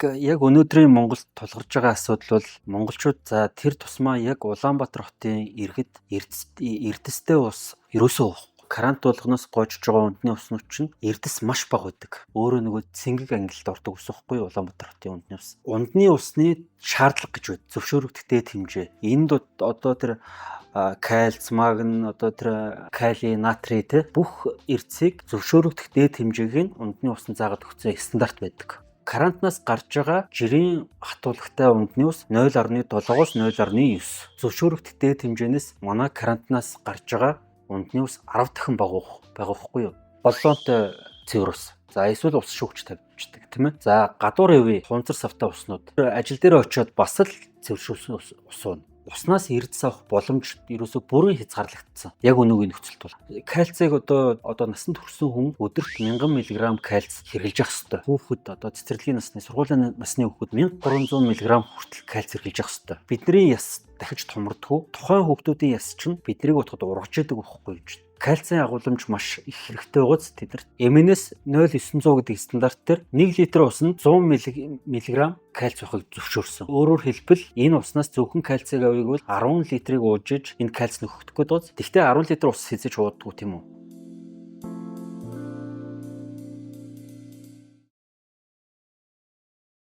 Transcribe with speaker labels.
Speaker 1: Яг өнөөдрийн Монголд тулгарч байгаа асуудал бол монголчууд за тэр тусмаа яг Улаанбаатар хотын иргэд эрдэстэй ус ерөөсөө уухгүй. Карант болгоноос гоожж байгаа үндэсний уснууд чинь эрдэс маш бага байдаг. Өөрөө нөгөө цэнгэг ангилалд ордог ус уухгүй Улаанбаатар хотын үндэсний ус. Унтны усны шаардлага гэж байна. Зөвшөөрөгдөх дээд хэмжээ. Энд одоо тэр кальц, магн, одоо тэр кали, натрий те бүх эрдсийг зөвшөөрөгдөх дээд хэмжээг нь унтны усанд заагаад өгсөн стандарт байдаг. Карантнаас гарч байгаа жирийн хатуулагтай унтны ус 0.7-оос 0.9. Зөвшөөрөгдөх дээд хэмжээнээс манай карантнаас гарч байгаа унтны ус 10 дахин бага байхгүй юу? Боллоонтой цэвэр ус. За эсвэл ус шүүгч тавьчихдаг тийм ээ. За гадуур хэвээ хунцар савтай уснууд ажил дээр очиод бас л цэвэршүүлсэн ус уу. Уснаас эрдэс авах боломж ерөөсө бүрэн хязгаарлагдсан. Яг өнөөгийн нөхцөлд бол кальцийг одоо насанд хүрсэн хүн өдөрт 1000 мг кальц хэрглэж явах хэрэгтэй. Хүүхэд одоо цэцэрлэгийн насны сургуулийн насны хүүхэд 1300 мг хүртэл кальц хэрглэж явах хэрэгтэй. Бидний яс дахиж томрдгоо. Тухайн хүүхдүүдийн яс чинь бидрийг утгад ургаж идэг байхгүй юу? Кальцийн агуулмж маш их хэрэгтэй байгааз тэдэрт МНС 0900 гэдэг стандарт дээр 1 литр усанд 100 мг кальц байхыг зөвшөөрсөн. Өөрөөр хэлбэл энэ уснаас зөвхөн кальцийг авъя гэвэл 10 литрийг ууж иж энэ кальц нөхөхдөггүй дууз. Тэгвэл 10 литр ус хэзээ ч уудаггүй тийм үү?